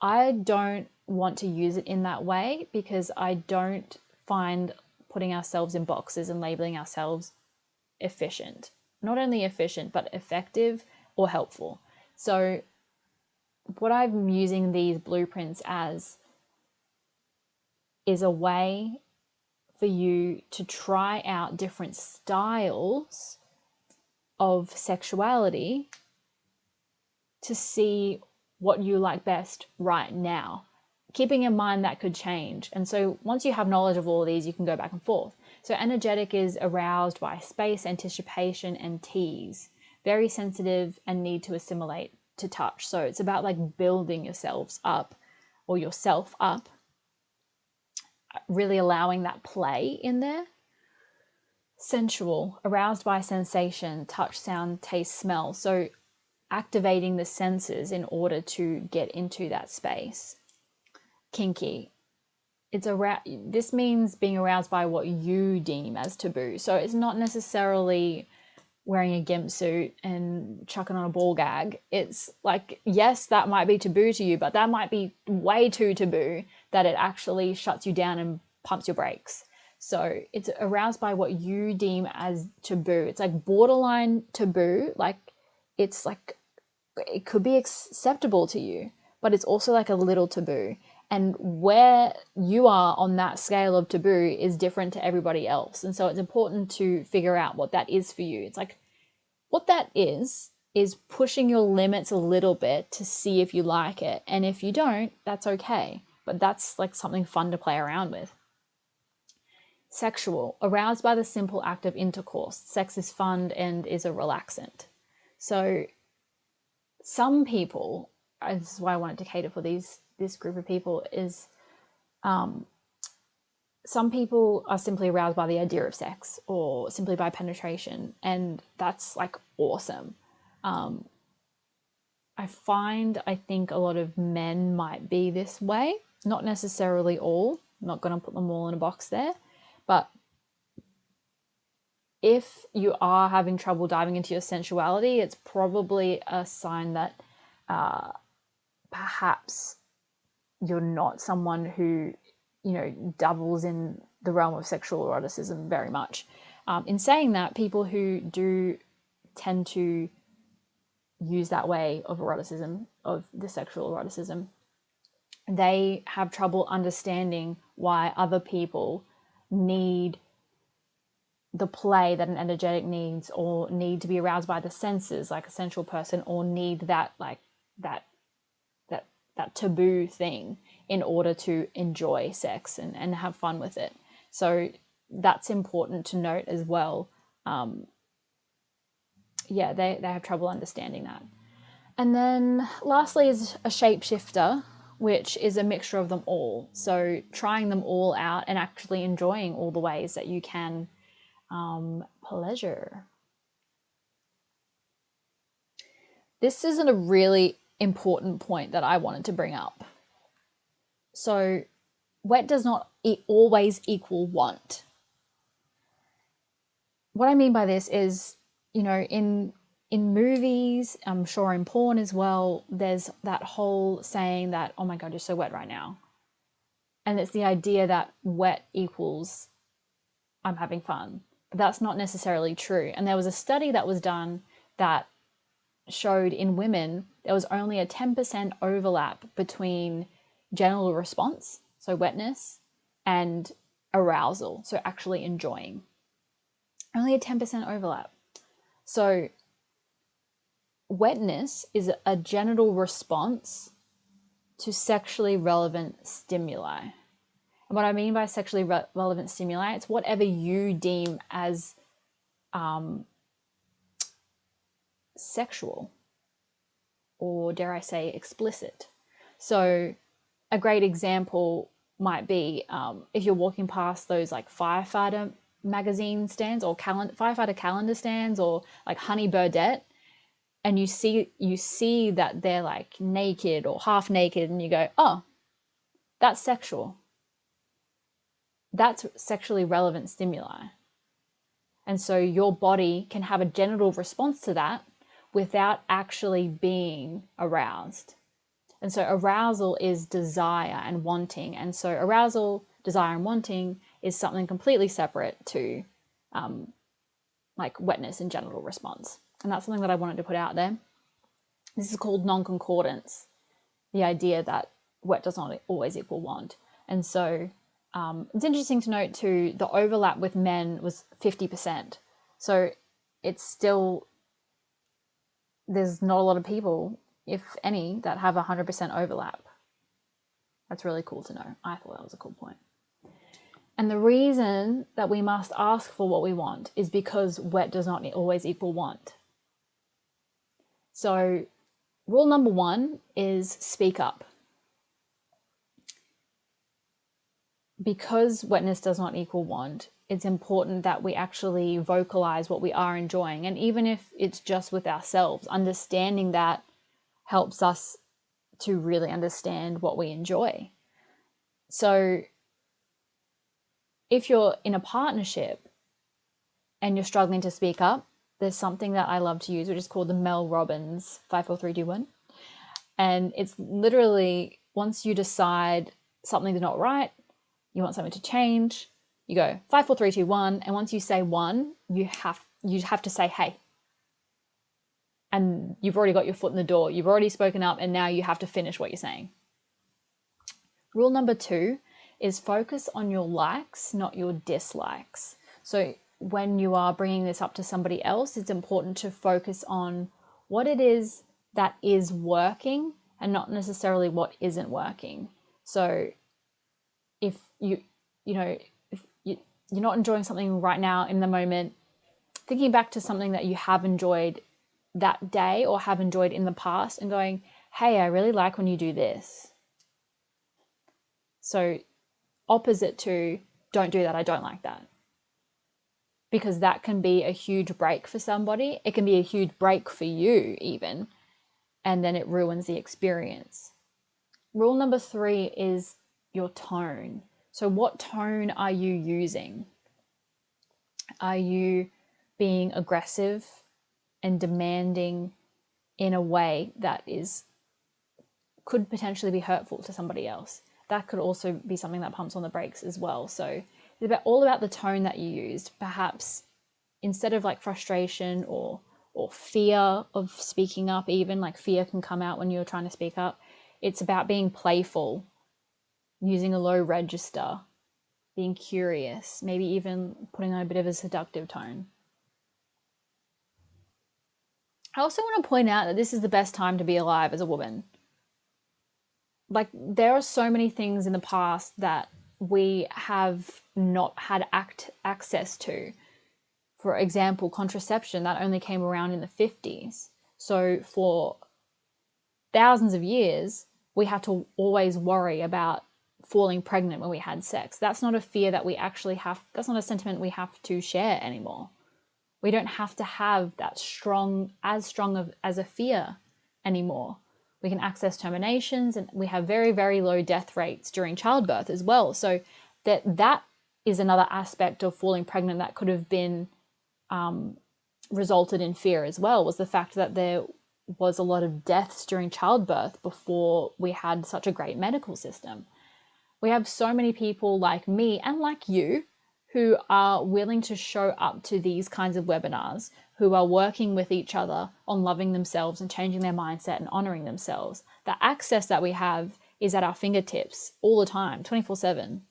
I don't want to use it in that way because I don't find putting ourselves in boxes and labeling ourselves efficient. Not only efficient, but effective or helpful. So what I'm using these blueprints as is a way for you to try out different styles of sexuality to see what you like best right now, keeping in mind that could change. And so once you have knowledge of all of these, you can go back and forth. So energetic is aroused by space, anticipation, and tease. Very sensitive and need to assimilate to touch. So it's about like building yourselves up or yourself up, really allowing that play in there. Sensual, aroused by sensation, touch, sound, taste, smell. So activating the senses in order to get into that space. Kinky, this means being aroused by what you deem as taboo. So it's not necessarily wearing a gimp suit and chucking on a ball gag. It's like, yes, that might be taboo to you, but that might be way too taboo that it actually shuts you down and pumps your brakes. So it's aroused by what you deem as taboo. It's like borderline taboo. Like it's like, it could be acceptable to you, but it's also like a little taboo. And where you are on that scale of taboo is different to everybody else. And so it's important to figure out what that is for you. It's like, what that is pushing your limits a little bit to see if you like it. And if you don't, that's okay. But that's like something fun to play around with. Sexual, aroused by the simple act of intercourse. Sex is fun and is a relaxant. So some people, this is why I wanted to cater for this group of people, is some people are simply aroused by the idea of sex or simply by penetration, and that's like awesome. I think a lot of men might be this way, not necessarily all. I'm not going to put them all in a box there, but if you are having trouble diving into your sensuality, it's probably a sign that perhaps you're not someone who, dabbles in the realm of sexual eroticism very much. In saying that, people who do tend to use that way of eroticism, of the sexual eroticism, they have trouble understanding why other people need the play that an energetic needs, or need to be aroused by the senses like a sensual person, or need that taboo thing in order to enjoy sex and have fun with it. So that's important to note as well. They have trouble understanding that. And then lastly is a shapeshifter, which is a mixture of them all. So trying them all out and actually enjoying all the ways that you can pleasure. This isn't a really important point that I wanted to bring up. So wet does not always equal want. What I mean by this is, in movies, I'm sure in porn as well, there's that whole saying that, oh my God, you're so wet right now. And it's the idea that wet equals I'm having fun. But that's not necessarily true. And there was a study that was done that showed in women there was only a 10% overlap between genital response, so wetness, and arousal, so actually enjoying. Only a 10% overlap. So wetness is a genital response to sexually relevant stimuli. And what I mean by sexually relevant stimuli, it's whatever you deem as sexual, or dare I say explicit. So a great example might be if you're walking past those like firefighter magazine stands or firefighter calendar stands, or like Honey Birdette, and you see that they're like naked or half naked, and you go, oh, that's sexual. That's sexually relevant stimuli. And so your body can have a genital response to that without actually being aroused. And so arousal is desire and wanting. And so arousal, desire, and wanting is something completely separate to like wetness and genital response. And that's something that I wanted to put out there. This is called non-concordance, the idea that wet does not always equal want. And so it's interesting to note too, the overlap with men was 50%. So it's still, there's not a lot of people, if any, that have 100% overlap. That's really cool to know. I thought that was a cool point. And the reason that we must ask for what we want is because wet does not always equal want. So rule number 1 is speak up. Because wetness does not equal want, it's important that we actually vocalize what we are enjoying. And even if it's just with ourselves, understanding that helps us to really understand what we enjoy. So if you're in a partnership and you're struggling to speak up, there's something that I love to use, which is called the Mel Robbins 5, 4, 3, 2, 1. And it's literally, once you decide something's not right, you want something to change, you go 5, 4, 3, 2, 1. And once you say 1, you have to say, hey. And you've already got your foot in the door. You've already spoken up, and now you have to finish what you're saying. Rule number 2 is focus on your likes, not your dislikes. So when you are bringing this up to somebody else, it's important to focus on what it is that is working and not necessarily what isn't working. So if you're not enjoying something right now in the moment, thinking back to something that you have enjoyed that day or have enjoyed in the past and going, hey, I really like when you do this. So opposite to don't do that, I don't like that. Because that can be a huge break for somebody. It can be a huge break for you even, and then it ruins the experience. Rule number 3 is your tone. So what tone are you using? Are you being aggressive and demanding in a way that could potentially be hurtful to somebody else? That could also be something that pumps on the brakes as well. So it's all about the tone that you used. Perhaps instead of like frustration or fear of speaking up, even like fear can come out when you're trying to speak up. It's about being playful, using a low register, being curious, maybe even putting on a bit of a seductive tone. I also want to point out that this is the best time to be alive as a woman. Like, there are so many things in the past that we have not had access to. For example, contraception, that only came around in the 50s. So for thousands of years, we had to always worry about falling pregnant when we had sex. That's not a fear that we actually have, that's not a sentiment we have to share anymore. We don't have to have that strong as a fear anymore. We can access terminations, and we have very, very low death rates during childbirth as well. So that is another aspect of falling pregnant that could have been resulted in fear as well, was the fact that there was a lot of deaths during childbirth before we had such a great medical system. We have so many people like me and like you who are willing to show up to these kinds of webinars, who are working with each other on loving themselves and changing their mindset and honoring themselves. The access that we have is at our fingertips all the time, 24/7.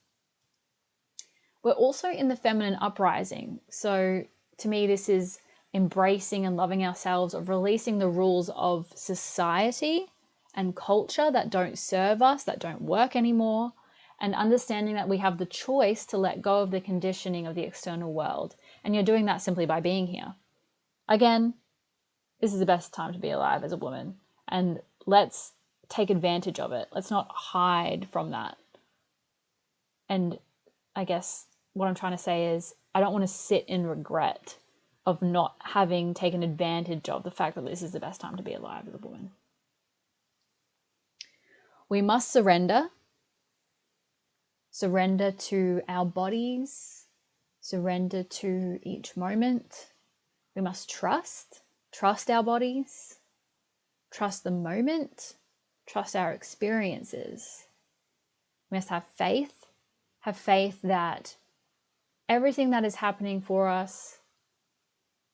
We're also in the feminine uprising. So to me, this is embracing and loving ourselves, of releasing the rules of society and culture that don't serve us, that don't work anymore, and understanding that we have the choice to let go of the conditioning of the external world. And you're doing that simply by being here. Again, this is the best time to be alive as a woman, and let's take advantage of it. Let's not hide from that. And I guess what I'm trying to say is, I don't want to sit in regret of not having taken advantage of the fact that this is the best time to be alive as a woman. We must surrender to our bodies, surrender to each moment. We must trust our bodies, trust the moment, trust our experiences. We must have faith that everything that is happening for us,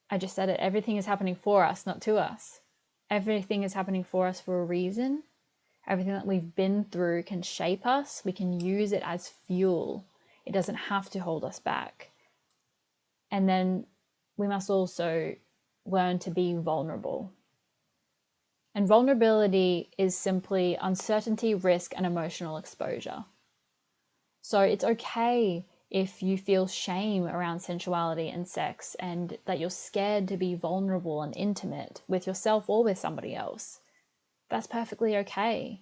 I just said it, everything is happening for us, not to us. Everything is happening for us for a reason. Everything that we've been through can shape us. We can use it as fuel. It doesn't have to hold us back. And then we must also learn to be vulnerable. And vulnerability is simply uncertainty, risk, and emotional exposure. So it's okay if you feel shame around sensuality and sex and that you're scared to be vulnerable and intimate with yourself or with somebody else. That's perfectly okay.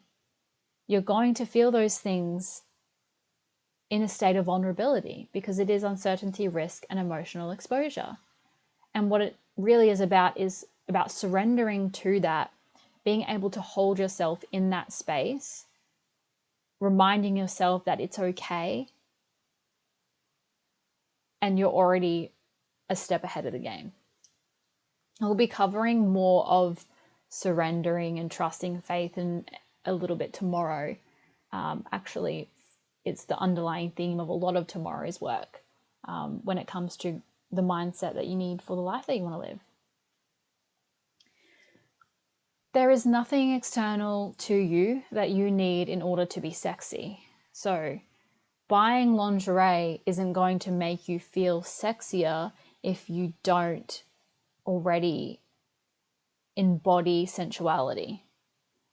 You're going to feel those things in a state of vulnerability because it is uncertainty, risk, and emotional exposure. And what it really is about surrendering to that, being able to hold yourself in that space, reminding yourself that it's okay and you're already a step ahead of the game. We'll be covering more of surrendering and trusting faith and a little bit tomorrow. Actually, it's the underlying theme of a lot of tomorrow's work when it comes to the mindset that you need for the life that you want to live. There is nothing external to you that you need in order to be sexy. So buying lingerie isn't going to make you feel sexier if you don't already embody sensuality.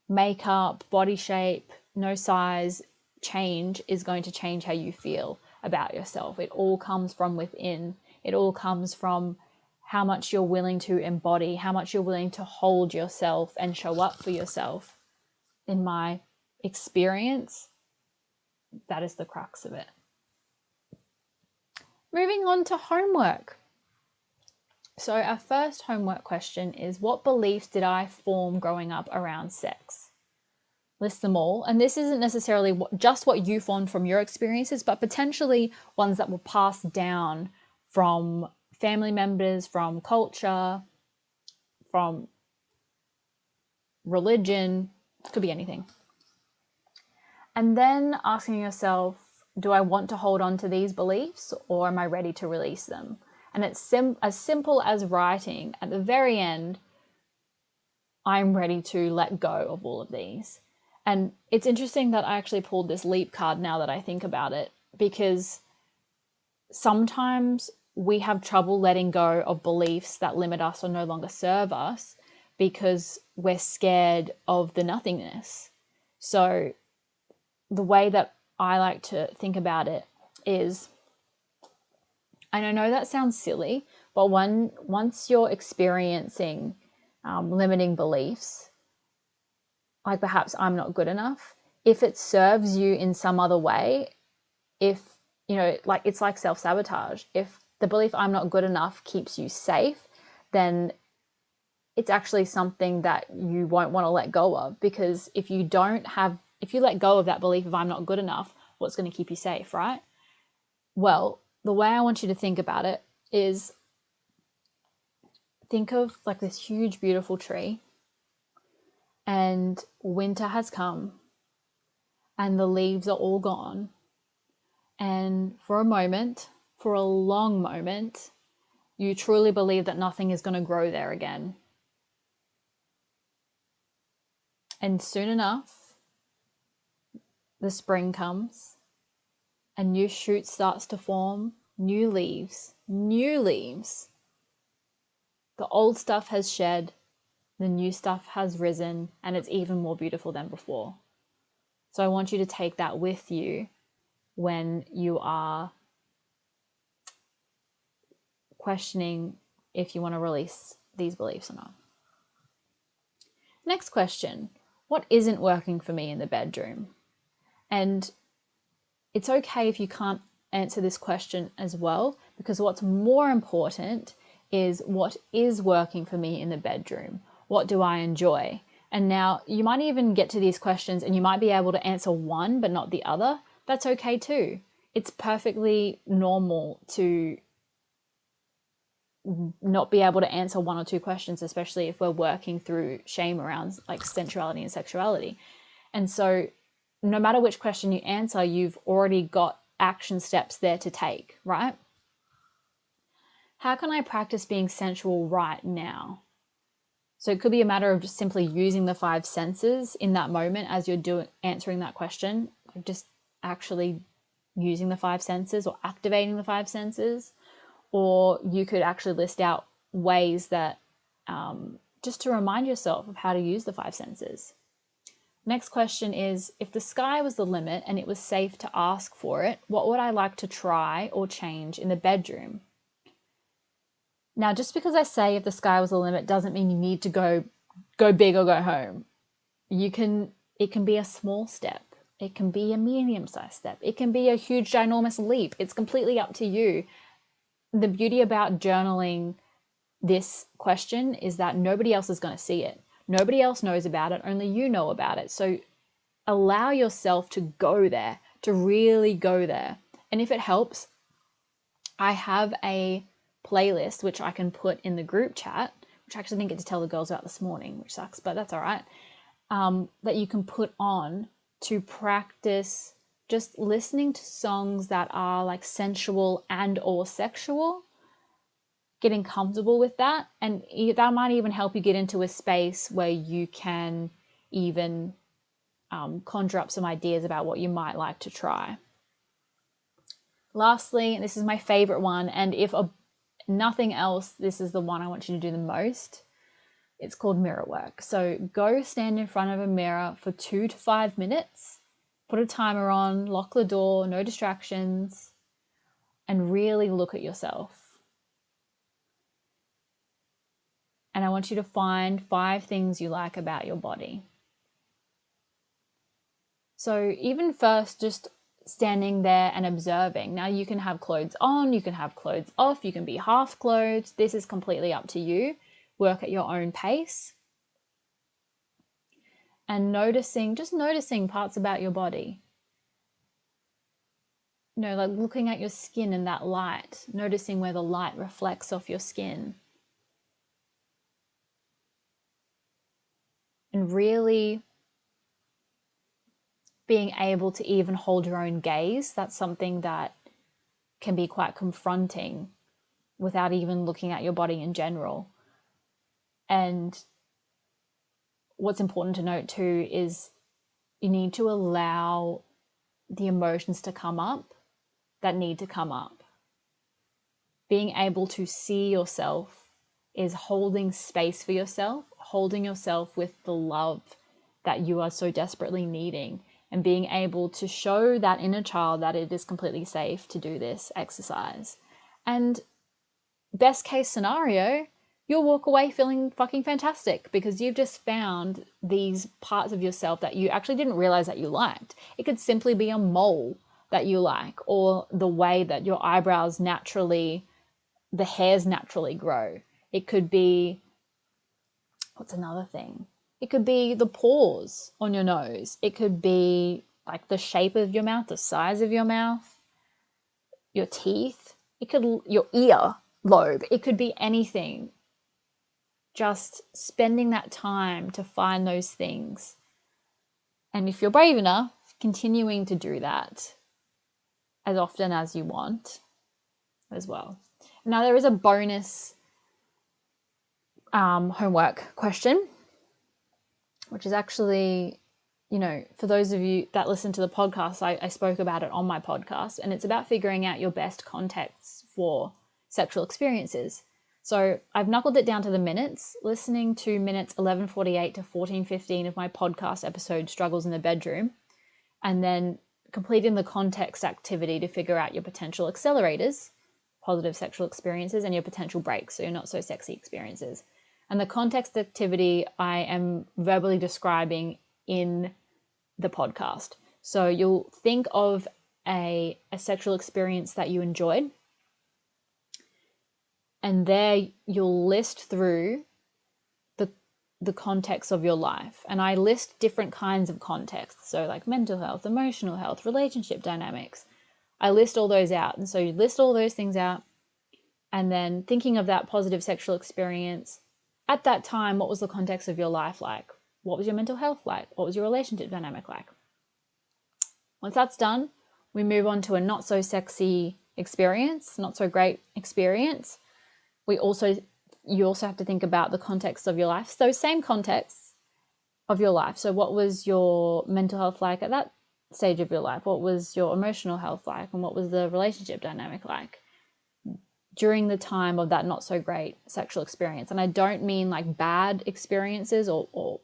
Makeup, body shape, no size change is going to change how you feel about yourself. It all comes from within. It all comes from how much you're willing to embody, how much you're willing to hold yourself and show up for yourself. In my experience, that is the crux of it. Moving on to homework. So our first homework question is, what beliefs did I form growing up around sex? List them all. And this isn't necessarily just what you formed from your experiences, but potentially ones that were passed down from family members, from culture, from religion. It could be anything. And then asking yourself, do I want to hold on to these beliefs or am I ready to release them? And it's as simple as writing at the very end, I'm ready to let go of all of these. And it's interesting that I actually pulled this leap card now that I think about it, because sometimes we have trouble letting go of beliefs that limit us or no longer serve us because we're scared of the nothingness. So the way that I like to think about it is, and I know that sounds silly, but once you're experiencing limiting beliefs, like perhaps I'm not good enough, if it serves you in some other way, if, you know, like it's like self-sabotage. If the belief I'm not good enough keeps you safe, then it's actually something that you won't want to let go of, because if you let go of that belief of I'm not good enough, what's going to keep you safe, right? Well, the way I want you to think about it is, think of like this huge, beautiful tree, and winter has come and the leaves are all gone. And for a moment, for a long moment, you truly believe that nothing is going to grow there again. And soon enough, the spring comes, a new shoot starts to form, new leaves. The old stuff has shed, the new stuff has risen, and it's even more beautiful than before. So I want you to take that with you when you are questioning if you want to release these beliefs or not. Next question, what isn't working for me in the bedroom? And it's okay if you can't answer this question as well, because what's more important is what is working for me in the bedroom. What do I enjoy? And now you might even get to these questions and you might be able to answer one but not the other. That's okay too. It's perfectly normal to not be able to answer one or two questions, especially if we're working through shame around like sensuality and sexuality. And so no matter which question you answer, you've already got action steps there to take, right? How can I practice being sensual right now? So it could be a matter of just simply using the five senses in that moment as you're answering that question, just actually using the five senses or activating the five senses. Or you could actually list out ways that just to remind yourself of how to use the five senses. Next question is, if the sky was the limit and it was safe to ask for it, what would I like to try or change in the bedroom? Now, just because I say if the sky was the limit doesn't mean you need to go big or go home. It can be a small step. It can be a medium-sized step. It can be a huge, ginormous leap. It's completely up to you. The beauty about journaling this question is that nobody else is going to see it. Nobody else knows about it. Only you know about it. So allow yourself to go there, to really go there. And if it helps, I have a playlist which I can put in the group chat, which I actually didn't get to tell the girls about this morning, which sucks, but that's all right, that you can put on to practice just listening to songs that are like sensual and or sexual, getting comfortable with that. And that might even help you get into a space where you can even conjure up some ideas about what you might like to try. Lastly, and this is my favorite one, and if nothing else, this is the one I want you to do the most. It's called mirror work. So go stand in front of a mirror for 2 to 5 minutes, put a timer on, lock the door, no distractions, and really look at yourself. And I want you to find 5 things you like about your body. So even first, just standing there and observing. Now you can have clothes on, you can have clothes off, you can be half clothed. This is completely up to you. Work at your own pace. And just noticing parts about your body. Like looking at your skin in that light, noticing where the light reflects off your skin. And really being able to even hold your own gaze. That's something that can be quite confronting without even looking at your body in general. And what's important to note too is you need to allow the emotions to come up that need to come up. Being able to see yourself is holding space for yourself, holding yourself with the love that you are so desperately needing, and being able to show that inner child that it is completely safe to do this exercise. And best case scenario, you'll walk away feeling fucking fantastic because you've just found these parts of yourself that you actually didn't realize that you liked. It could simply be a mole that you like, or the way that your eyebrows naturally, the hairs naturally grow. It could be, what's another thing? It could be the pores on your nose. It could be like the shape of your mouth, the size of your mouth, your teeth. It could, your ear lobe. It could be anything. Just spending that time to find those things. And if you're brave enough, continuing to do that as often as you want as well. Now there is a bonus homework question, which is actually, for those of you that listen to the podcast, I spoke about it on my podcast, and it's about figuring out your best contexts for sexual experiences. So I've knuckled it down to the minutes, listening to minutes 11:48 to 14:15 of my podcast episode, Struggles in the Bedroom, and then completing the context activity to figure out your potential accelerators, positive sexual experiences, and your potential breaks, so your not so sexy experiences. And the context activity I am verbally describing in the podcast. So you'll think of a sexual experience that you enjoyed, and there you'll list through the context of your life. And I list different kinds of contexts, so like mental health, emotional health, relationship dynamics. I list all those out. And so you list all those things out, and then thinking of that positive sexual experience at that time, what was the context of your life like? What was your mental health like? What was your relationship dynamic like? Once that's done, we move on to a not so sexy experience, not so great experience. You also have to think about the context of your life. Those same contexts of your life. So what was your mental health like at that stage of your life? What was your emotional health like? And what was the relationship dynamic like during the time of that not so great sexual experience? And I don't mean like bad experiences or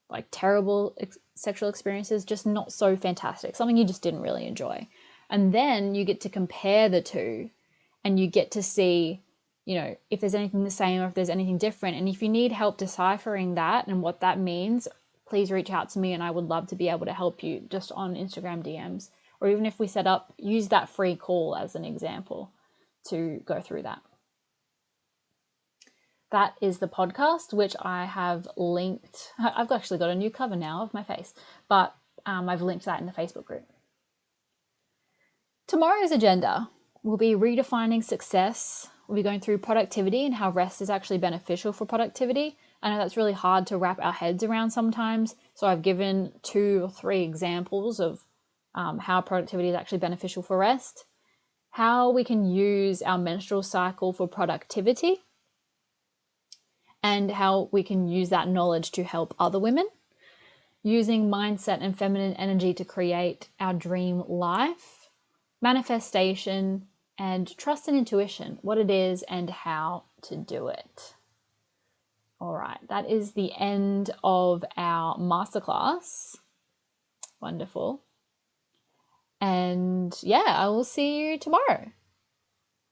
like terrible sexual experiences, just not so fantastic, something you just didn't really enjoy. And then you get to compare the two and you get to see, if there's anything the same or if there's anything different. And if you need help deciphering that and what that means, please reach out to me and I would love to be able to help you just on Instagram DMs. Or even if we use that free call as an example to go through that. That is the podcast, which I have linked. I've actually got a new cover now of my face, but I've linked that in the Facebook group. Tomorrow's agenda will be redefining success. We'll be going through productivity and how rest is actually beneficial for productivity. I know that's really hard to wrap our heads around sometimes, so I've given 2 or 3 examples of how productivity is actually beneficial for rest, how we can use our menstrual cycle for productivity, and how we can use that knowledge to help other women, using mindset and feminine energy to create our dream life, manifestation, and trust and intuition, what it is and how to do it. All right, that is the end of our masterclass. Wonderful. And yeah, I will see you tomorrow.